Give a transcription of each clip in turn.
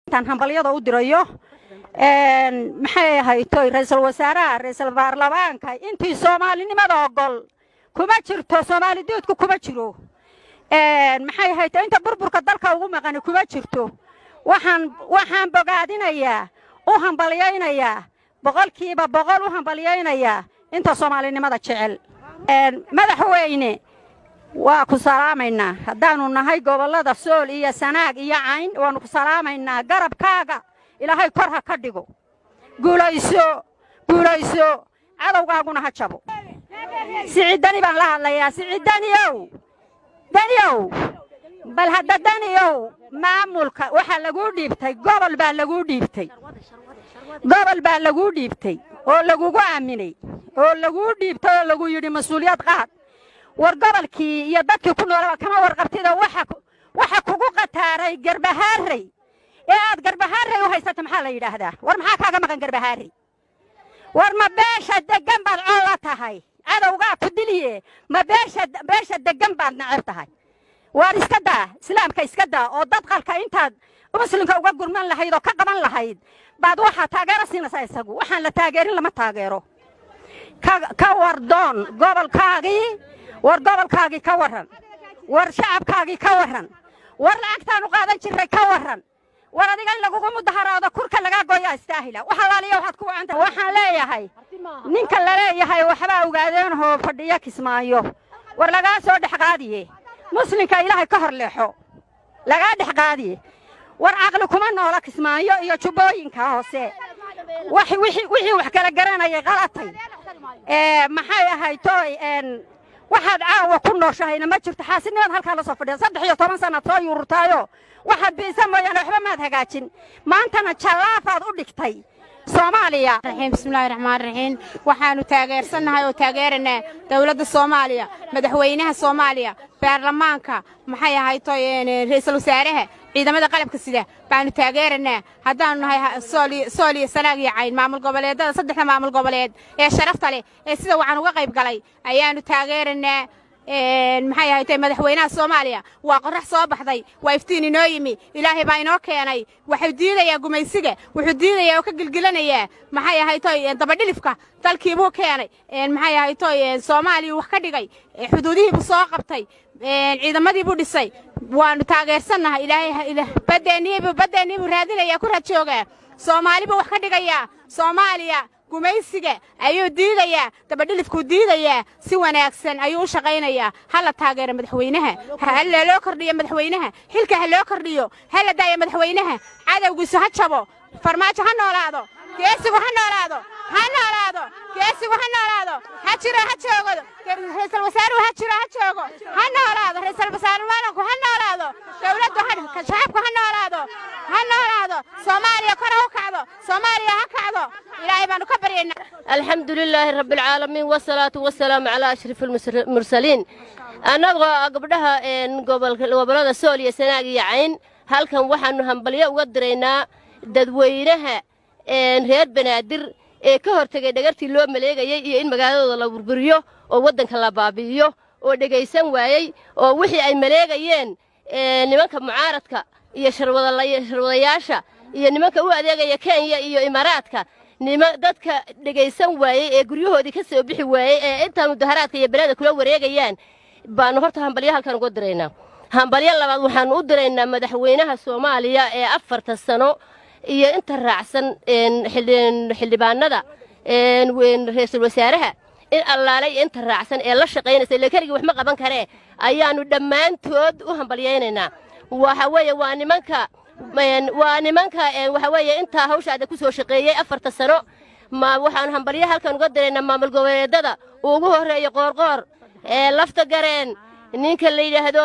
tan hambalyada u dirayo maxay haytay ra'iisul wasaaraha ra'iisul baarlamaanka intii Soomaalinimada ogol kuma jirto Soomaaliyeedku kuma jiro maxay haytay inta burburka dalka ugu maqan kuma jirto waxaan bogaadinayaa u hambalyaynayaa boqolkiiba boqol u hambalyaynayaa inta Soomaalinimada jecel madaxweyne waa ku salaamaynaa haddaanu nahay gobolada Sool iyo Sanaag iyo Cayn waanu ku salaamaynaa garabkaaga ilaahay kor ha ka dhigo guulayso cadawgaaguna ha jabo siciidani baan la hadlayaa siciidaniyow bal hadda daniyow maamulka waxa lagu dhiibtay gobol baa lagu dhiibtay oo lagugu aaminay oo lagu dhiibtay oo lagu yiri mas'uuliyad qaad war gobolkii iyo dadkii ku noolaa kama warqabtida waxa kugu qataaray Garbaharey aad Garbaharey u haysata maxaa la yiraahdaa war maxaa kaaga maqan Garbaharey war ma beesha degan baad coola tahay adawgaa ku diliye ma beesha degan baad nacab tahay war iska daa islaamka iska daa oo dad qalka intaad muslimka uga gurman lahayd oo ka qaban lahayd baad waxa taageero siinaysaa isagu waxaan la taageerin lama taageero ka wardoon gobolkaagii ka waran war shacabkaagii ka waran war lacagtaan u qaadan jiray ka waran war adiga lagugu mudaharaado kurka laga gooyaa istaahila waxa laaliyo waxaad ku wacanta waxaan leeyahay ninka la leeyahay waxba ogaadeen oo fadhiya Kismaayo war laga soo dhaxqaadiye muslimka ilaahay ka hor leexo laga dhaxqaadiye war aqli kuma noola Kismaayo iyo jubooyinka hoose wixii wax kala garanayay qalatay maxay ahaytooy waxaad caawa ku nooshahayna ma jirto xaasinimad halka la soo fadhiyo 13 sano soo yurtaayo waxaad biisan mooyaan waxba ma hagaajin maantana jalaafaad u dhigtay Soomaaliya bismillaahir rahmaanir rahiim waxaanu taageersanahay oo taageerana dawladda Soomaaliya madaxweynaha Soomaaliya baarlamaanka maxay ahaytooy ra'iisul wasaaraha ciidamada qalabka sida baanu taageerana haddaanu nahay Sooliya Sanaag iyo Cayn maamul goboleedada saddexda maamul goboleed ee sharafta leh ee sida waxaan uga qayb galay ayaanu taageerana maxay ahaytay madaxweynaha Soomaaliya waa qorax soo baxday waa iftiin inoo yimi ilaahay baa inoo keenay wuxuu diidayaa gumaysiga wuxuu diidayaa oo ka gilgilanayaa maxay ahaytay dabadhilifka dalkiibuu keenay maxay ahaytay Soomaaliya wax ka dhigay xuduudihiibu soo qabtay ciidamadiibu dhisay waanu taageersanahay ilaahay badeeniibu raadinaya ku rajooga Soomaaliba wax ka dhigaya Soomaaliya gumaysiga ayuu diidayaa dabadhilifku diidayaa si wanaagsan ayuu shaqaynayaa hala taageero madaxweynaha hala loo kordhiyo madaxweynaha xilka hala loo kordhiyo hala daayo madaxweynaha cadawgiisu ha jabo farmaajo ha noolaado geesigu ha noolaado geesigu ha noolaado ha jiro ha joogo ra'iisul wasaaruhu ha jiro ha joogo ha noolaado ra'iisul wasaaraha ha noolaado dawladdu ha shacabku ha noolaado Soomaaliya kor u kacdo Soomaaliya ha kacdo ilaahay baanu ka baryeena alxamdulilaahi rabbil caalamiin wasalaatu wasalaamu calaa ashrafil mursaliin anagoo gabdhaha gobolada Sool iyo Sanaag iyo Cayn halkan waxaanu hambalyo uga diraynaa dadweynaha reer Banaadir ee ka hortagay dhagartii loo maleegayay iyo in magaaladooda la burburiyo oo wadanka la baabi'iyo oo dhageysan waayay oo wixii ay maleegayeen nimanka mucaaradka iyo sharwadayaasha iyo nimanka u adeegaya Kenya iyo Imaaraadka dadka dhageysan waayay ee guryahoodii ka soo bixi waayay ee inta mudaharaadka iyo balada kula wareegayaan baan horta hambalyo halkan uga diraynaa hambalyo labaad waxaan u diraynaa madaxweynaha Soomaaliya ee 4 sano iyo inta raacsan xildhibaanada ra'iisul wasaaraha in allaalay inta raacsan ee la shaqeynaysa la kaliya wax ma qaban karee ayaanu dhammaantood u hambalyeynaa waxa weeye waa nimanka waxa weeye inta hawshaada ku soo shaqeeyay 4 sano ma waxaan hambalyo halkan uga diraynaa maamul goboleedada ugu horeeyo qoorqoor lafta gareen ninka la yiraahdo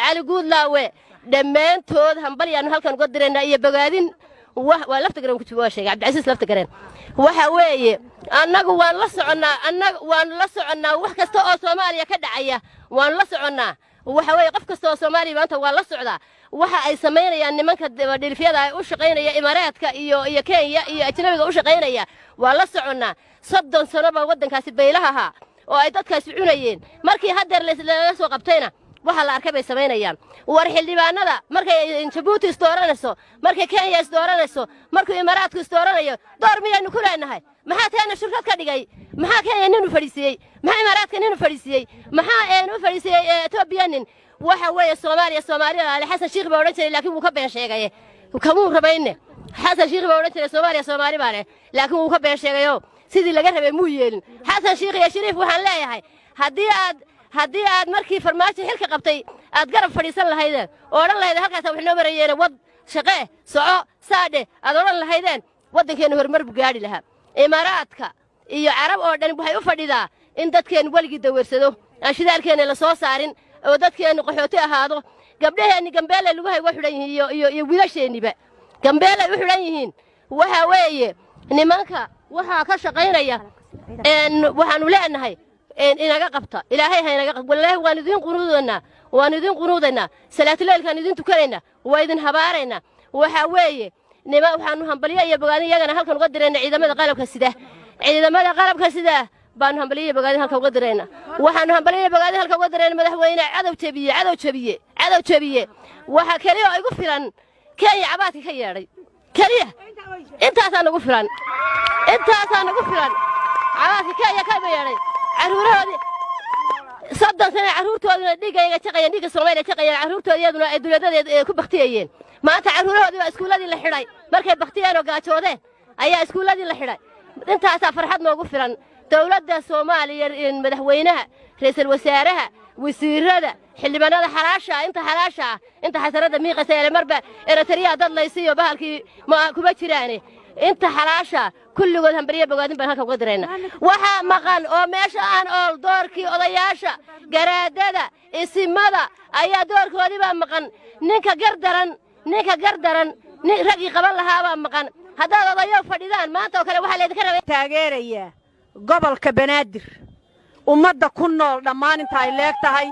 cali guudlaawe dhammaantood hambalyaanu halkan uga diraynaa iyo bogaadin waa lafta gareen ku jooga sheegay Cabdi Casiis lafta gareen waxa weeye annagu waan la soconnaa wax kasta oo Soomaaliya ka dhacaya waan la soconnaa waxa weeye qof kasta oo Soomaaliya maanta waa la socdaa waxa ay sameynayaan nimanka dhilfiyada ay u shaqeynaya Imaaraadka iyo Kenya iyo ajnabiga u shaqeynaya waa la soconnaa 30 sano ba wadankaasi baylaha oo ay dadkaasi cunayeen markii hadeer la soo qabtayna waxa la arkay bay samaynayaan war xildhibaanada markay Djibouti isdooranayso markay Kenya isdooranayso markuu Imaaraadku isdooranayo door miyaynu ku leenahay maxaa taana shirkad ka dhigay maxaa Kenya inuu fadhiisiyay maxaa Imaaraadka inuu fadhiisiyay maxaa inuu fadhiisiyay Ethiopia waxa weeye Soomaaliya Ali Xasan Sheikh baa oran jiray laakiin wuu ka been sheegay kamuu rabayne Xasan Sheikh baa oran jiray Soomaaliya baa laakiin wuu ka been sheegayo sidii laga rabay muu yeelin Xasan Sheikh iyo Shariif waxaan leeyahay haddii aad markii farmaajo xilka qabtay aad garab fadhiisan lahaydeen oo oran lahaydeen halkaas wax noo marayeen wad shaqe soco saade aad oran lahaydeen wadankeenu horumar buu gaari lahaa Imaaraadka iyo Carab oo dhan waxay u fadhidaa in dadkeenu waligi daweersado aan shidaalkeena la soo saarin oo dadkeenu qaxooti ahaado gabdhaheeni Gambeele lagu hay wax xidhan yihiin iyo wiilasheeniba Gambeele u xidhan yihiin waxa weeye nimanka waxa ka shaqaynaya waxaanu leenahay inaga qabta ilaahay haynaga qabta wallahi waan idin qunuudana salaatuleelkan idin tukanayna waa idin habaarayna waxa weeye nima waxaanu hambaliyo iyo bogaadin iyagana halkan uga dirayna ciidamada qalabka sida baan hambaliyo bogaadin halkan uga dirayna waxaanu hambaliyo bogaadin halkan uga dirayna madaxweyne cadow jabiye waxa kaliya oo igu filan Kenya cabaadka ka yeeray kaliya intaasaan ugu filan cabaadka Kenya ka yeeray caruurahoodii صدق سنة عروتها دقيقة تقيا دقيقة صومالية تقيا عروتها يدنا الدولة ku baktiyeen maanta caruurahoodii iskuuladii la xidhay markay baktiyeen oo gaajoodeen ayaa iskuuladii la xidhay intaas farxad noogu filan dawladda Soomaaliya madaxweynaha ra'iisul wasaaraha wasiirada xildhibaanada xalaasha inta xasarada miiqasay marba Eritrea dad la isiyo bahalkii ma kuma jiraan inta xalaasha kulligood hambariye bogaadin baan halka uga dirayna waxa maqan oo meesha aan oo doorkii odayaasha garaadada isimada ayaa doorkoodii baa maqan ninka gardaran ragi qaban lahaa baa maqan haddaad odayo fadhidaan maanta oo kale waxa la idinka rabay taageeraya gobolka Banaadir ummadda ku nool dhammaan inta ay leegtahay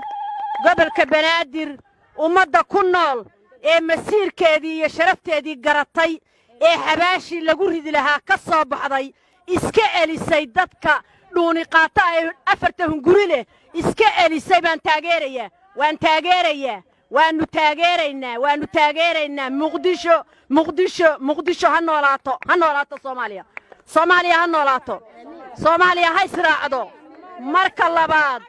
gobolka Banaadir ummadda ku nool ee masiirkeedii iyo sharafteedii garatay ee xabaashi lagu ridi lahaa ka soo baxday iska elisay dadka dhuuni qaata ay afartan guri leh iska elisay baan taageerayaa waanu taageeraynaa muqdisho ha noolaato Soomaaliya ha israacdo marka labaad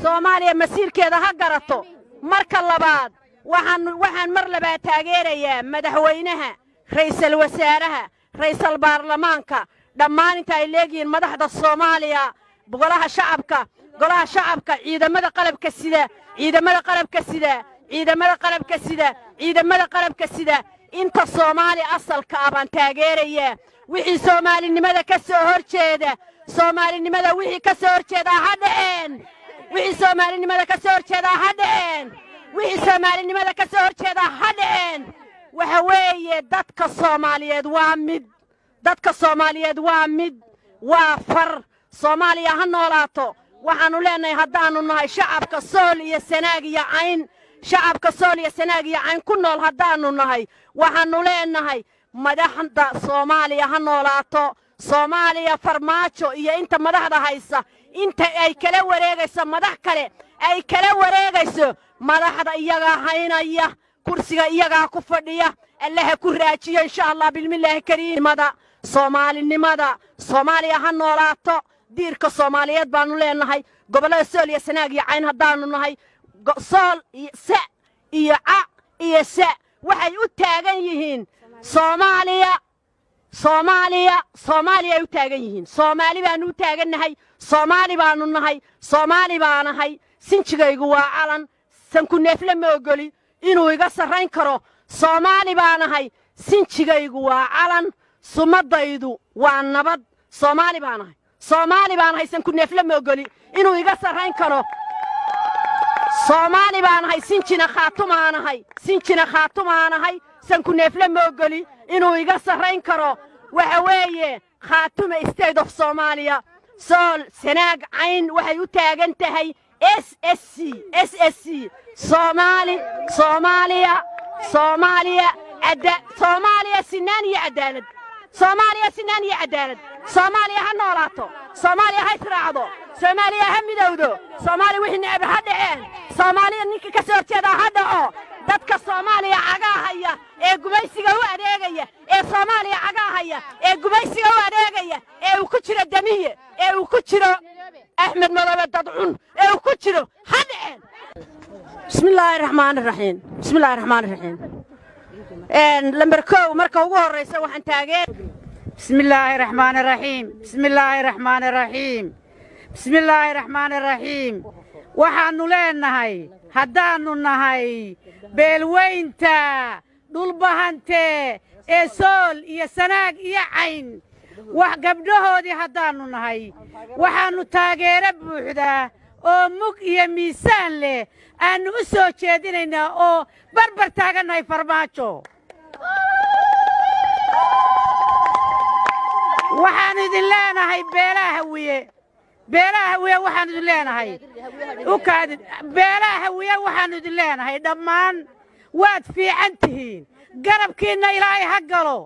Soomaaliya masiirkeeda ha garato marka labaad waxaan mar labaad taageerayaa madaxweynaha ra'iisul wasaaraha ra'iisul baarlamaanka dhammaan inta ay leeyihiin madaxda Soomaaliya golaha shacabka ciidamada qalabka sida inta Soomaali asalka ah baan taageerayaa wixii Soomaalinimada ka soo horjeeda wixii ka soo horjeeda ha dhaceen waxa weeye dadka Soomaaliyeed waa mid waa far Soomaaliya ha noolaato waxaanu leenahay haddaanu nahay shacabka Sool iyo Sanaag iyo Cayn ku nool haddaanu nahay waxaanu leenahay madaxda Soomaaliya ha noolaato Soomaaliya farmaajo iyo inta madaxda haysa inta ay kala wareegayso madax kale ay kala wareegayso madaxda iyaga haynaya kursiga iyaga ku fadhiya Allah ku raajiyo insha Allah bilmillahi kariimada Soomaaliya ha noolaato diirka Soomaaliyeed baanu leenahay gobolada Sool iyo Sanaag iyo Cayn haddaanu nahay Sool iyo waxay u taagan yihiin Soomaaliya u taagan yihiin Soomaali baanu taagannahay Soomaali baanahay sinjigaygu waa calan sanku neefle ma ogoli inuu iga sarrayn karo Soomaali baanahay sinjigaygu waa calan sumadaydu waa nabad Soomaali baanahay sanku neefle ma ogoli inuu iga sarrayn karo Soomaali baanahay sinjina khaatumaanahay sanku neefle ma ogoli inuu iga sarrayn karo waxa weeye khaatuma state of Soomaaliya Sool Sanaag Cayn waxay u taagan tahay SSC Soomaaliya sinaan iyo cadaalad Soomaaliya ha noolaato Soomaaliya ha israacdo soomaaliya ha midowdo soomaali wixii necab ha dhaceen soomaaliya ninka ka soo jeeda ha dhaco dadka soomaaliya cagaa haya ee gumaysiga u adeegaya ee soomaaliya cagaa haya ee gumaysiga u adeegaya ee uu ku jiro damiye ee uu ku jiro axmed madoobe dadcun ee uu ku jiro ha dhaceen bismillaahi raxmaani raxiim bismillaahi raxmaani raxiim lambar kow marka ugu horraysa waxaan taageen bismillaahi raxmaani raxiim bismillaahi raxmaani raxiim bismillaahi raxmaani raxiim waxaannu leenahay haddaannu nahay beelweynta dhulbahante ee sool iyo sanaag iyo cayn wax gabdhahoodii haddaannu nahay waxaannu taageero buuxdaa oo mug iyo miisaan leh aannu u soo jeedinaynaa oo barbar taagannahay farmaajo waxaannu idin leenahay beelaha hawiye waxaannu idin leenahay beelaha hawiye waxaannu idin leenahay dhammaan waad fiican tihiin garabkiinna ilaahay ha galo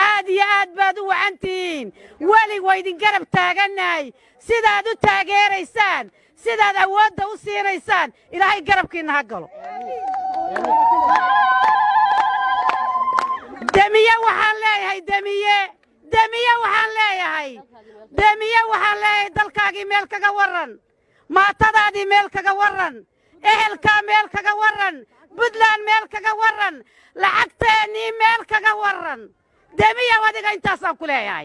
aad iyo aad baad u wacan tihiin welig waa idin garab taagannahay sidaad u taageeraysaan sidaad awoodda u siinaysaan ilaahay garabkiinna ha galo demiye waxaan leeyahay dalkaagii meel kaga warran maatadaadii meel kaga warran ehelkaa meel kaga warran buntland meel kaga warran lacagteennii meel kaga warran demiyow adiga intaasaan ku leeyahay